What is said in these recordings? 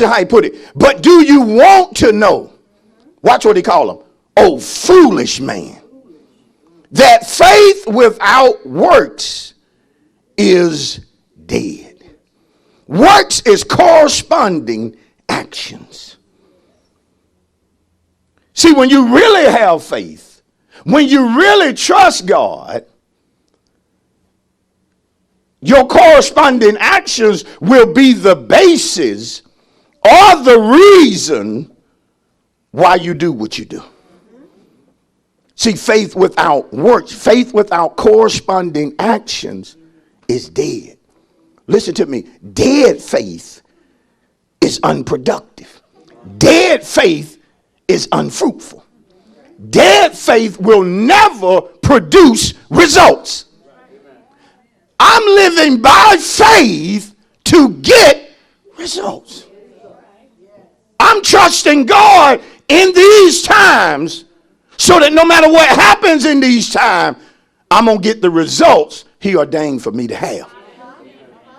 is how he put it. But do you want to know? Watch what he called him. Oh, foolish man. That faith without works is dead. Works is corresponding actions. See, when you really have faith, when you really trust God, your corresponding actions will be the basis or the reason why you do what you do. See, faith without works, faith without corresponding actions is dead. Listen to me. Dead faith is unproductive. Dead faith is unfruitful. Dead faith will never produce results. I'm living by faith to get results. I'm trusting God in these times so that no matter what happens in these times, I'm going to get the results he ordained for me to have.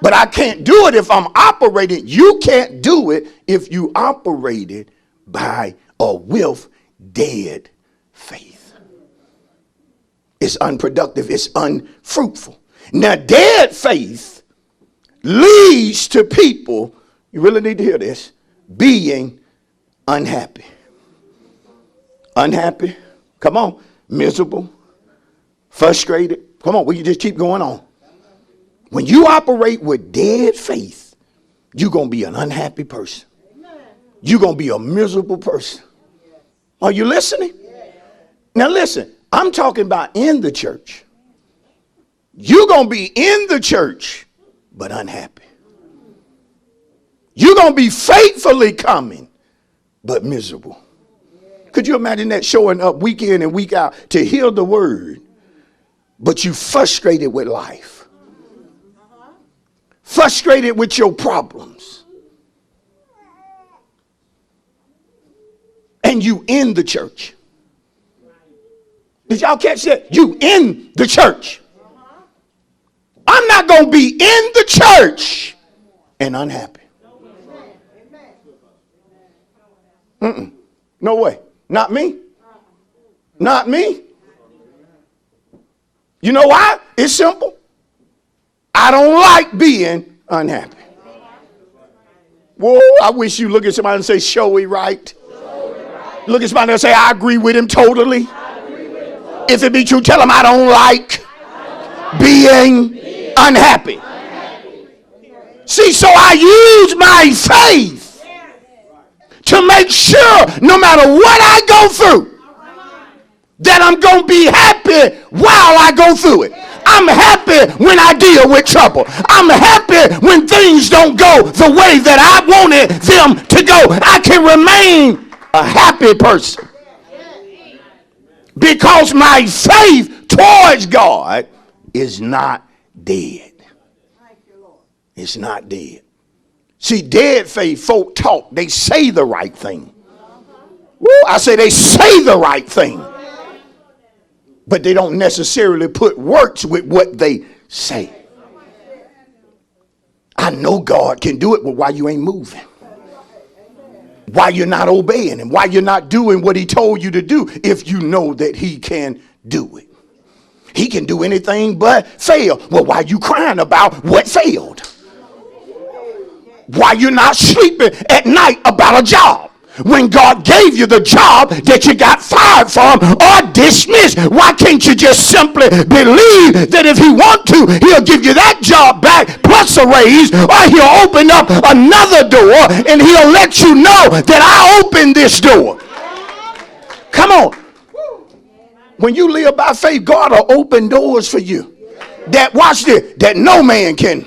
But I can't do it if I'm operating. You can't do it if you operated by or with dead faith. It's unproductive. It's unfruitful. Now, dead faith leads to people, you really need to hear this, being unhappy. Unhappy. Come on. Miserable. Frustrated. Come on, we can just keep going on. When you operate with dead faith, you're going to be an unhappy person. You're going to be a miserable person. Are you listening? Now listen, I'm talking about in the church. You're going to be in the church, but unhappy. You're going to be faithfully coming, but miserable. Could you imagine that, showing up week in and week out to hear the word, but you frustrated with life? Frustrated with your problems. And you in the church. Did y'all catch that? You in the church. I'm not going to be in the church and unhappy. No way. Not me. Not me. You know why? It's simple. I don't like being unhappy. Whoa, I wish you look at somebody and say, showy right. Look at somebody and say, I agree with him totally. If it be true, tell him I don't like being unhappy. See, so I use my faith to make sure no matter what I go through, that I'm going to be happy while I go through it. I'm happy when I deal with trouble. I'm happy when things don't go the way that I wanted them to go. I can remain a happy person because my faith towards God is not dead. It's not dead. See, dead faith folk talk. They say the right thing. Woo, I say they say the right thing. But they don't necessarily put works with what they say. I know God can do it, but why you ain't moving? Why you're not obeying him? Why you're not doing what he told you to do if you know that he can do it? He can do anything but fail. Well, why you crying about what failed? Why you're not sleeping at night about a job? When God gave you the job that you got fired from or dismissed, why can't you just simply believe that if he want to, he'll give you that job back plus a raise, or he'll open up another door and he'll let you know that I opened this door. Come on. When you live by faith, God will open doors for you. That, watch this, that no man can.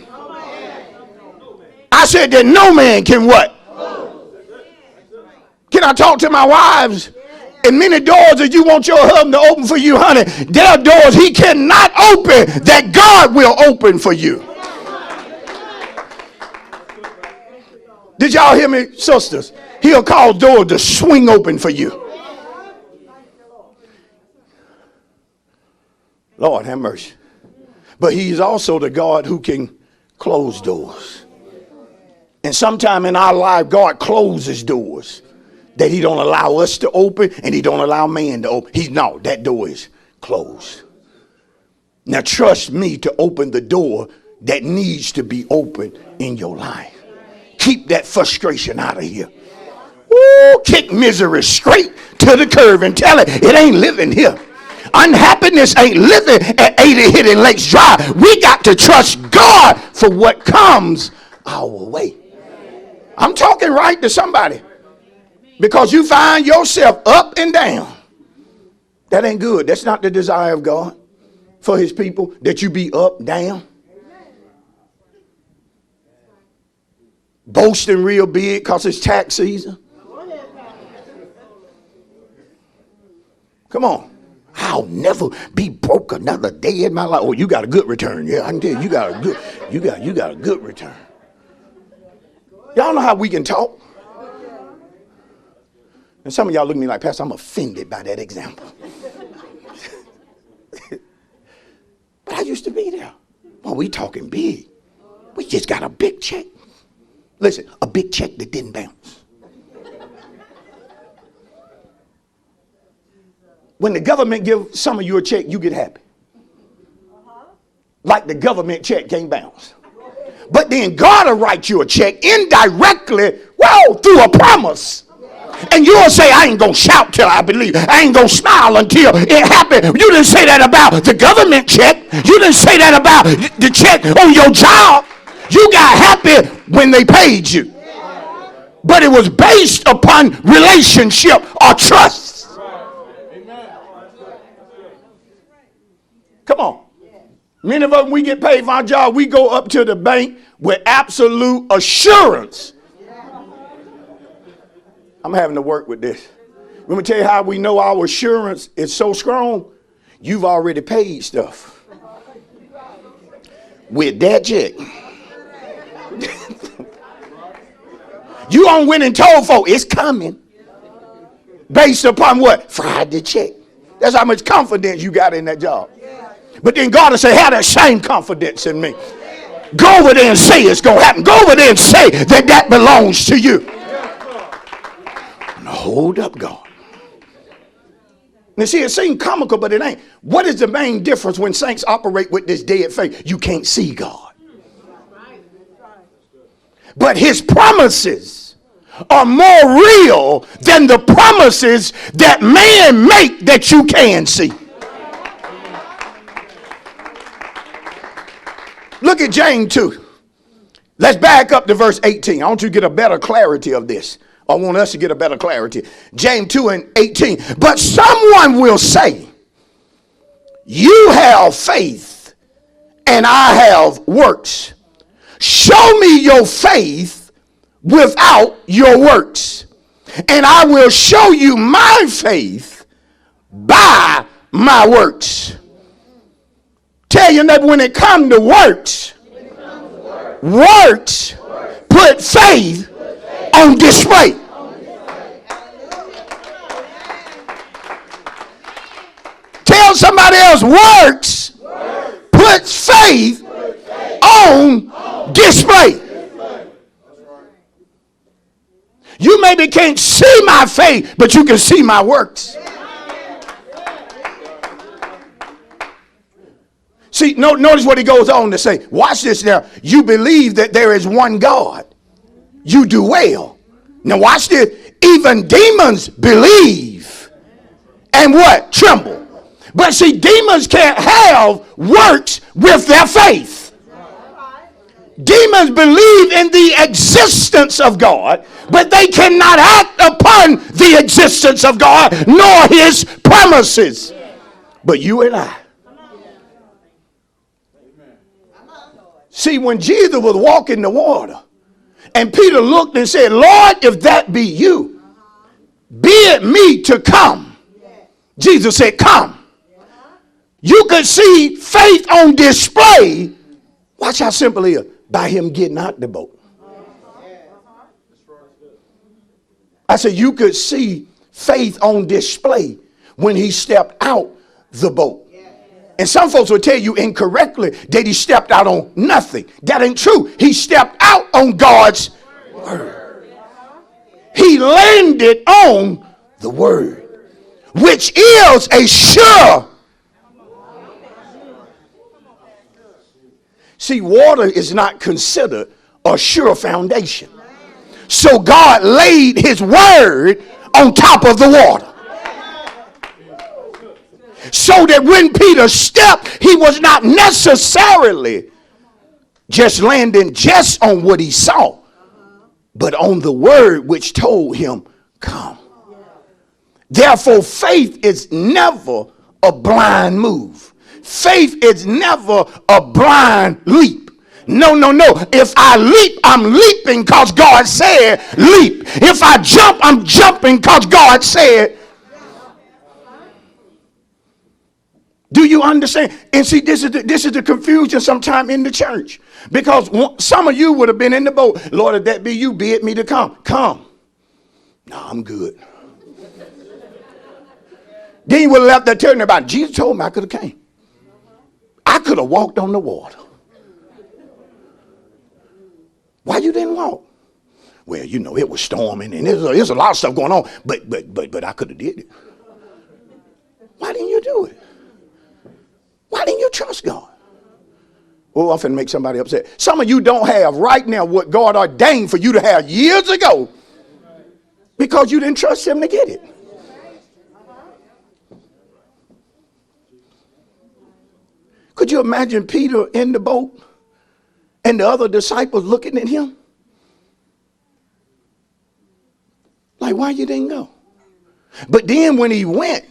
I said that no man can what? Can I talk to my wives? And many doors that you want your husband to open for you, honey, there are doors he cannot open that God will open for you. Did y'all hear me, sisters? He'll cause doors to swing open for you. Lord have mercy. But he's also the God who can close doors. And sometime in our life, God closes doors that he don't allow us to open and he don't allow man to open. No, that door is closed. Now trust me to open the door that needs to be opened in your life. Keep that frustration out of here. Woo, kick misery straight to the curb and tell it ain't living here. Unhappiness ain't living at 80 Hidden Lakes Drive. We got to trust God for what comes our way. I'm talking right to somebody. Because you find yourself up and down. That ain't good. That's not the desire of God for his people, that you be up, down. Boasting real big because it's tax season. Come on. I'll never be broke another day in my life. Oh, you got a good return. Yeah, I can tell you, you got a good return. Y'all know how we can talk. And some of y'all look at me like, Pastor, I'm offended by that example. But I used to be there. Well, we talking big. We just got a big check. Listen, a big check that didn't bounce. When the government gives some of you a check, you get happy. Like the government check can't bounce. But then God will write you a check indirectly, through a promise. And you'll say, I ain't going to shout till I believe. I ain't going to smile until it happened. You didn't say that about the government check. You didn't say that about the check on your job. You got happy when they paid you. But it was based upon relationship or trust. Come on. Many of us, when we get paid for our job, we go up to the bank with absolute assurance. I'm having to work with this. Let me tell you how we know our assurance is so strong. You've already paid stuff with that check. You on went and told folk it's coming based upon what? Friday check. That's how much confidence you got in that job. But then God will say, have that same confidence in me. Go over there and say it's going to happen. Go over there and say that belongs to you. Hold up, God. Now see, it seems comical, but it ain't. What is the main difference when saints operate with this dead faith? You can't see God. But his promises are more real than the promises that man make that you can see. Look at James 2. Let's back up to verse 18. I want you to get a better clarity of this. I want us to get a better clarity. James 2 and 18. But someone will say, you have faith and I have works. Show me your faith without your works, and I will show you my faith by my works. Tell your neighbor, when it comes to works, works put faith on display. Tell somebody else, works puts faith on display. You maybe can't see my faith, but you can see my works. See, notice what he goes on to say. Watch this now. You believe that there is one God. You do well. Now watch this. Even demons believe and what? Tremble. But see, demons can't have works with their faith. Demons believe in the existence of God, but they cannot act upon the existence of God nor his promises. But you and I. See, when Jesus was walking the water and Peter looked and said, Lord, if that be you, be it me to come. Jesus said, come. You could see faith on display. Watch how simple it is. By him getting out the boat. I said you could see faith on display when he stepped out the boat. And some folks will tell you incorrectly that he stepped out on nothing. That ain't true. He stepped out on God's word. He landed on the word, which is a sure. See, water is not considered a sure foundation. So God laid his word on top of the water. So that when Peter stepped, he was not necessarily just landing just on what he saw, but on the word which told him, come. Therefore, faith is never a blind move. Faith is never a blind leap. No. If I leap, I'm leaping because God said leap. If I jump, I'm jumping because God said. Do you understand? And see, this is the confusion sometime in the church. Because some of you would have been in the boat. Lord, if that be you, bid me to come. Come. No, I'm good. Then you would have left that telling about, Jesus told me I could have came. I could have walked on the water. Why you didn't walk? Well, you know, it was storming and there's a lot of stuff going on, but I could have did it. Why didn't you do it? Why didn't you trust God? Well, I'm finna make somebody upset. Some of you don't have right now what God ordained for you to have years ago because you didn't trust him to get it. Could you imagine Peter in the boat and the other disciples looking at him? Like, why you didn't go? But then when he went,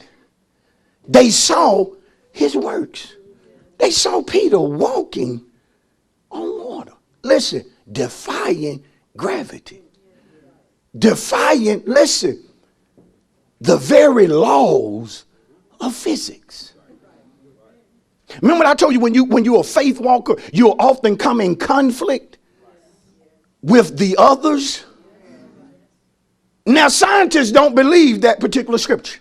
they saw his works. They saw Peter walking on water. Listen, defying gravity. Defying, listen, the very laws of physics. Remember what I told you, when you're a faith walker, you'll often come in conflict with the others. Now, scientists don't believe that particular scripture.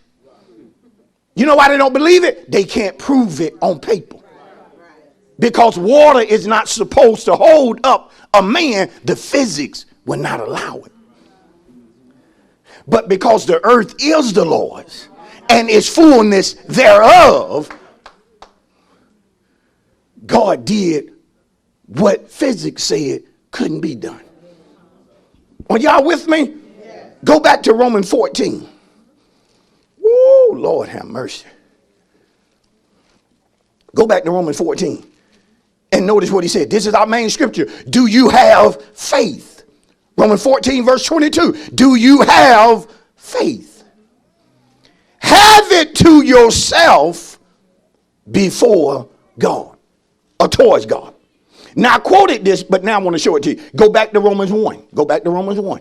You know why they don't believe it? They can't prove it on paper. Because water is not supposed to hold up a man, the physics will not allow it. But because the earth is the Lord's and its fullness thereof, God did what physics said couldn't be done. Are y'all with me? Go back to Romans 14. Woo, Lord have mercy. Go back to Romans 14 and notice what he said. This is our main scripture. Do you have faith? Romans 14 verse 22. Do you have faith? Have it to yourself before God. Or towards God. Now I quoted this, but now I want to show it to you. Go back to Romans 1. Go back to Romans 1.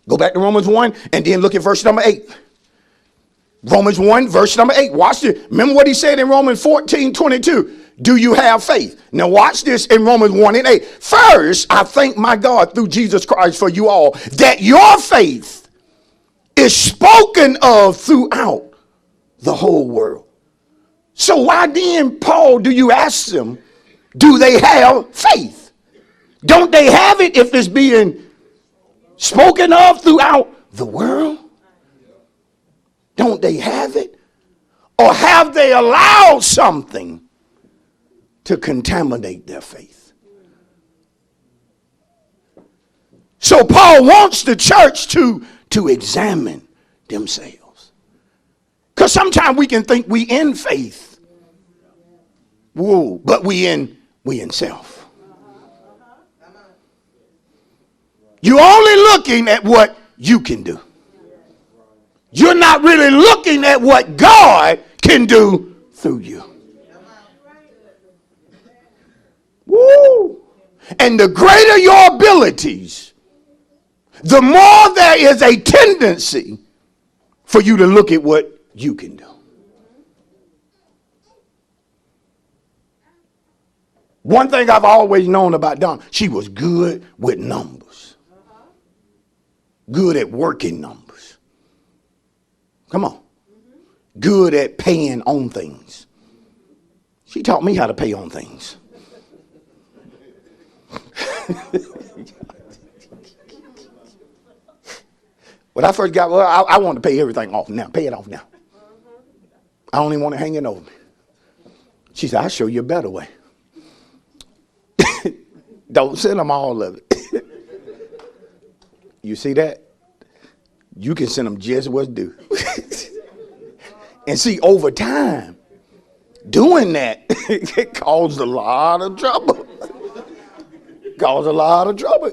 Go back to Romans 1 and then look at verse number 8. Romans 1 verse number 8. Watch this. Remember what he said in Romans 14:22. Do you have faith? Now watch this in Romans 1 and 8. First, I thank my God through Jesus Christ for you all, that your faith is spoken of throughout the whole world. So why then, Paul, do you ask them, do they have faith? Don't they have it if it's being spoken of throughout the world? Don't they have it? Or have they allowed something to contaminate their faith? So Paul wants the church to examine themselves. Because sometimes we can think we in faith. Whoa, but we in self. You're only looking at what you can do. You're not really looking at what God can do through you. Woo! And the greater your abilities, the more there is a tendency for you to look at what you can do. One thing I've always known about Dawn, she was good with numbers. Good at working numbers. Come on. Good at paying on things. She taught me how to pay on things. When I first got, well, I want to pay everything off now. Pay it off now. I don't even want to hang it over me. She said, I'll show you a better way. Don't send them all of it. You see that? You can send them just what's due. And see, over time, doing that, it caused a lot of trouble. Caused a lot of trouble.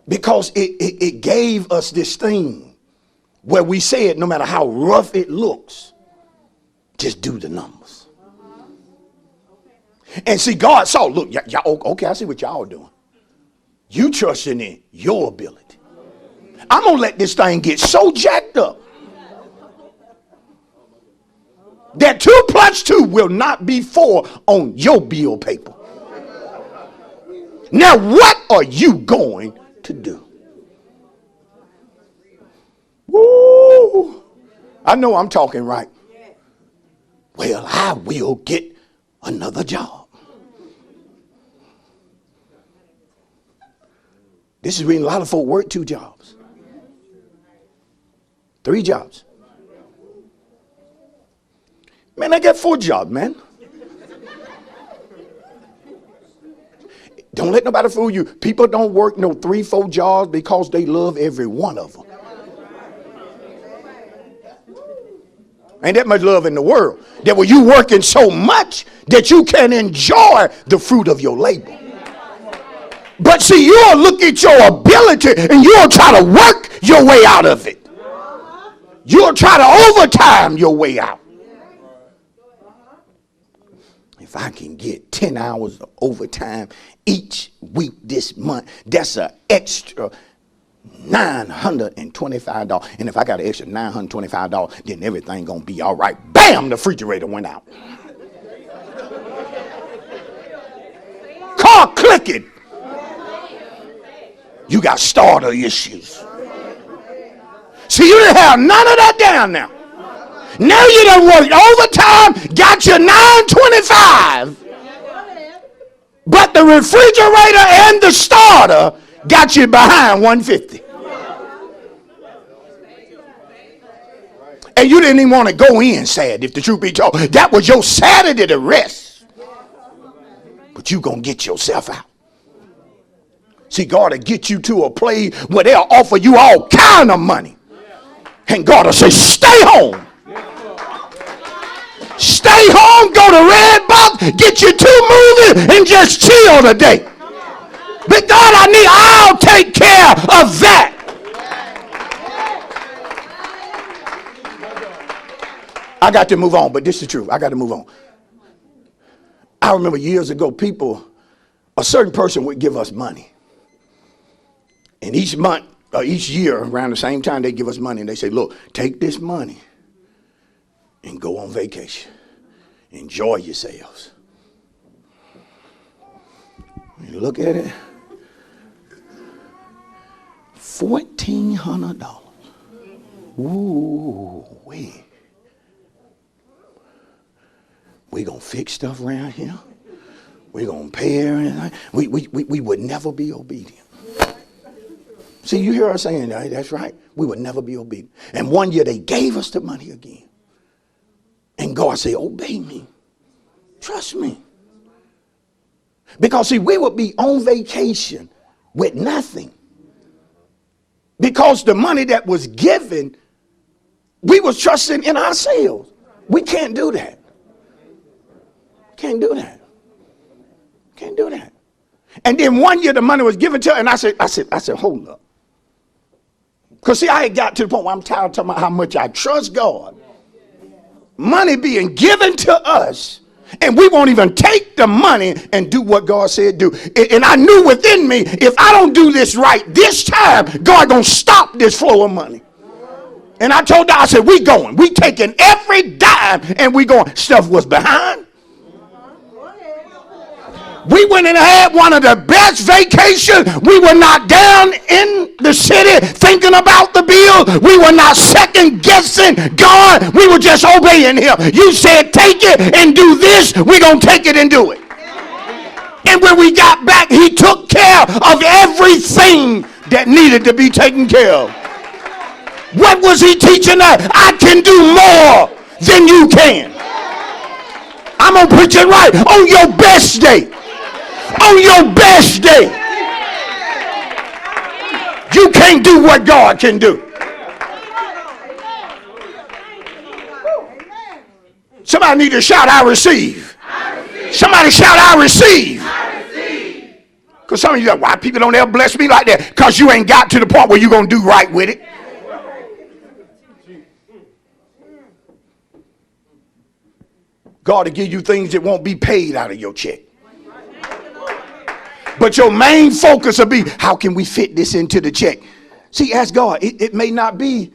Because it gave us this thing where we said, no matter how rough it looks, just do the numbers. And see, God saw, look, y'all, okay, I see what y'all doing. You trusting in your ability. I'm going to let this thing get so jacked up that 2 + 2 will not be 4 on your bill paper. Now, what are you going to do? Woo! I know I'm talking right. Well, I will get another job. This is when a lot of folk work 2 jobs, 3 jobs. Man, I got 4 jobs, man. Don't let nobody fool you. People don't work no 3, 4 jobs because they love every one of them. Ain't that much love in the world. That when you working so much that you can enjoy the fruit of your labor. But see, you'll look at your ability and you'll try to work your way out of it. You'll try to overtime your way out. If I can get 10 hours of overtime each week this month, that's an extra $925. And if I got an extra $925, then everything gonna be all right. Bam, the refrigerator went out. Car clicking. You got starter issues. See, you didn't have none of that down now. Now you done worked overtime, got your $925, but the refrigerator and the starter got you behind $150. And you didn't even want to go in sad, if the truth be told. That was your Saturday to rest. But you gonna get yourself out. See, God will get you to a place where they'll offer you all kind of money. And God will say, stay home. Stay home, go to Red Box, get your 2 movies, and just chill today. But God, I'll take care of that. I got to move on, but this is true. I got to move on. I remember years ago, a certain person would give us money. And each month, or each year, around the same time, they give us money. And they say, look, take this money and go on vacation. Enjoy yourselves. You look at it. $1,400. Ooh, we gonna fix stuff around here. We gonna pay everything. We would never be obedient. See, you hear us saying that? That's right. We would never be obedient. And one year they gave us the money again. And God said, obey me. Trust me. Because see, we would be on vacation with nothing. Because the money that was given, we was trusting in ourselves. We can't do that. Can't do that. Can't do that. And then one year the money was given to her, and I said, hold up. Because see, I had got to the point where I'm tired of talking about how much I trust God. Money being given to us, and we won't even take the money and do what God said do. And I knew within me, if I don't do this right this time, God gonna stop this flow of money. And I told her, I said, we going. We taking every dime, and we going. Stuff was behind. We went and had one of the best vacations. We were not down in the city thinking about the bill. We were not second guessing God. We were just obeying him. You said take it and do this. We're going to take it and do it. And when we got back, he took care of everything that needed to be taken care of. What was he teaching us? I can do more than you can. I'm going to preach it right. On your best day. On your best day. You can't do what God can do. Somebody need to shout, I receive. Somebody shout, I receive. Because some of you are like, why people don't ever bless me like that? Because you ain't got to the point where you're going to do right with it. God will give you things that won't be paid out of your check. But your main focus will be, how can we fit this into the check? See, ask God. It may not be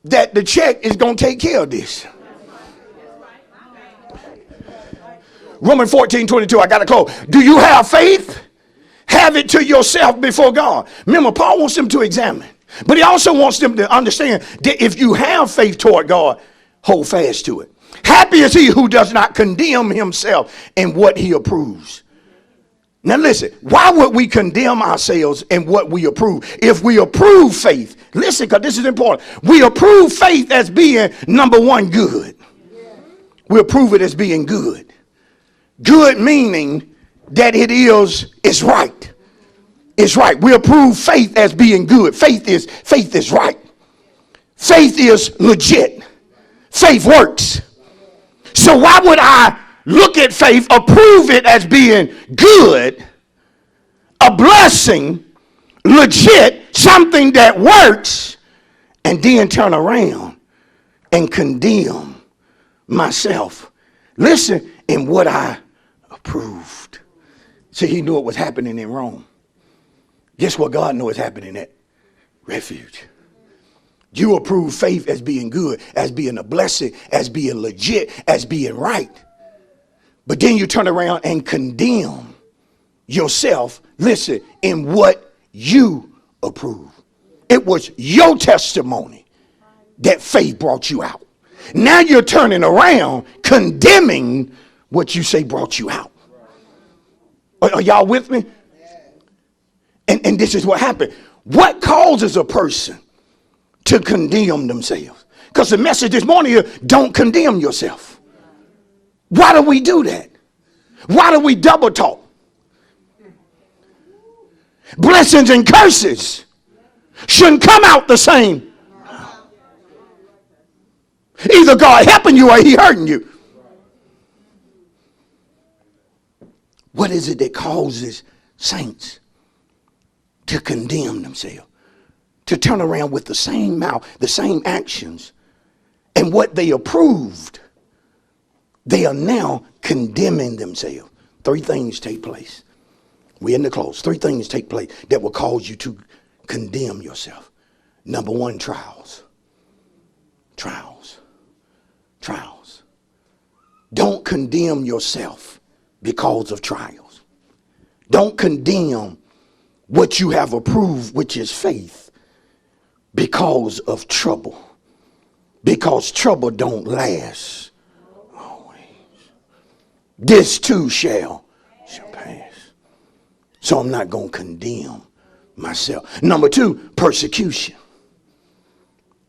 that the check is going to take care of this. Romans 14:22, I got to close. Do you have faith? Have it to yourself before God. Remember, Paul wants them to examine. But he also wants them to understand that if you have faith toward God, hold fast to it. Happy is he who does not condemn himself in what he approves. Now listen, why would we condemn ourselves in what we approve? If we approve faith, listen, because this is important. We approve faith as being, number one, good. We approve it as being good. Good meaning that it's right. It's right. We approve faith as being good. Faith is right. Faith is legit. Faith works. So why would I look at faith, approve it as being good, a blessing, legit, something that works, and then turn around and condemn myself? Listen, in what I approved. See, he knew what was happening in Rome. Guess what God knows is happening at Refuge? You approve faith as being good, as being a blessing, as being legit, as being right. But then you turn around and condemn yourself, listen, in what you approve. It was your testimony that faith brought you out. Now you're turning around condemning what you say brought you out. Are y'all with me? And this is what happened. What causes a person to condemn themselves? Because the message this morning is, don't condemn yourself. Why do we do that? Why do we double talk? Blessings and curses shouldn't come out the same. Either God helping you or he hurting you. What is it that causes saints to condemn themselves? To turn around with the same mouth, the same actions, and what they approved, they are now condemning themselves. Three things take place. We're in the close. Three things take place that will cause you to condemn yourself. Number one, trials. Trials. Trials. Don't condemn yourself because of trials. Don't condemn what you have approved, which is faith, because of trouble. Because trouble don't last always. This too shall pass. So I'm not going to condemn myself. Number two, persecution.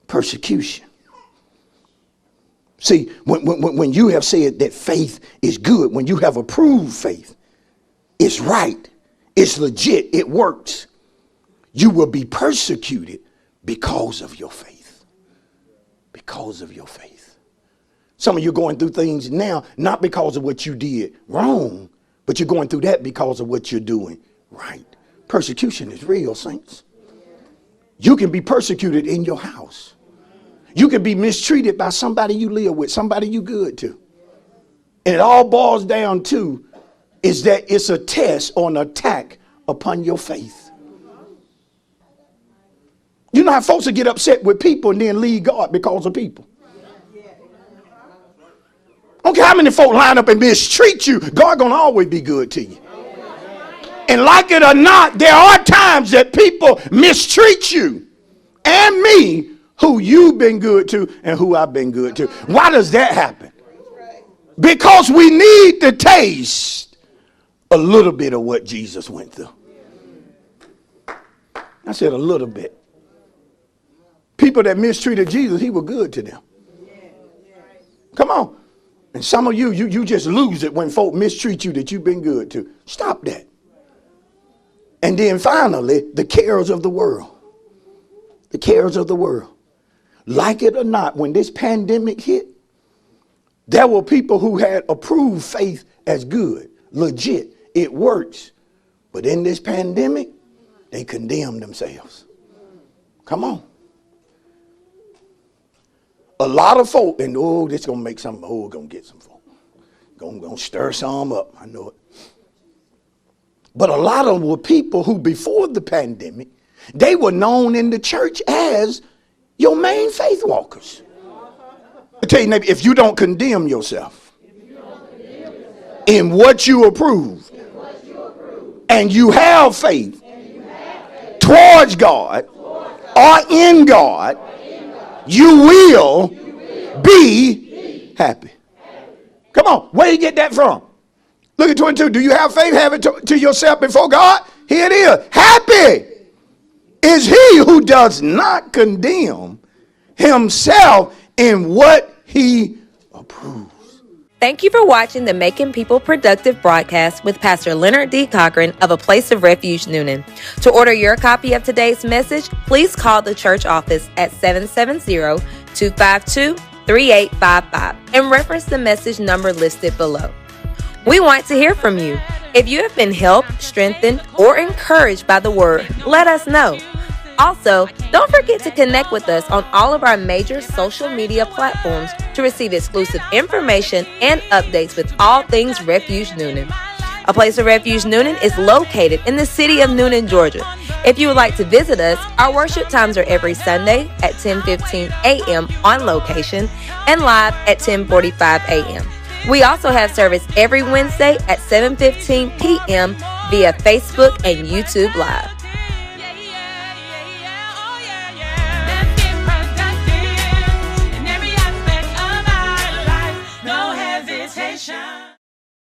Persecution. See, when you have said that faith is good, when you have approved faith, it's right, it's legit, it works, you will be persecuted because of your faith. Because of your faith. Some of you are going through things now, not because of what you did wrong, but you're going through that because of what you're doing right. Persecution is real, saints. You can be persecuted in your house. You can be mistreated by somebody you live with, somebody you good to. And it all boils down to is that it's a test or an attack upon your faith. You know how folks will get upset with people and then leave God because of people. I don't care how many folk line up and mistreat you, God gonna always be good to you. And like it or not, there are times that people mistreat you and me, who you've been good to and who I've been good to. Why does that happen? Because we need the taste a little bit of what Jesus went through. I said a little bit. People that mistreated Jesus, he was good to them. Come on. And some of you just lose it when folk mistreat you that you've been good to. Stop that. And then finally, the cares of the world. The cares of the world. Like it or not, when this pandemic hit, there were people who had approved faith as good, legit. It works. But in this pandemic, they condemn themselves. Come on. A lot of folk, and this going to make some, going to get some folk. Going to stir some up. I know it. But a lot of them were people who before the pandemic, they were known in the church as your main faith walkers. I tell you, neighbor, if you don't condemn yourself in what you approve, and you have faith towards God or in God, you will be happy. Come on, where do you get that from? Look at 22. Do you have faith? Have it to yourself before God? Here it is. Happy is he who does not condemn himself in what he approves. Thank you for watching the Making People Productive broadcast with Pastor Leonard D. Cochran of A Place of Refuge, Noonan. To order your copy of today's message, please call the church office at 770-252-3855 and reference the message number listed below. We want to hear from you. If you have been helped, strengthened, or encouraged by the word, let us know. Also, don't forget to connect with us on all of our major social media platforms to receive exclusive information and updates with all things Refuge Noonan. A Place of Refuge Noonan is located in the city of Noonan, Georgia. If you would like to visit us, our worship times are every Sunday at 10:15 a.m. on location and live at 10:45 a.m. We also have service every Wednesday at 7:15 p.m. via Facebook and YouTube Live.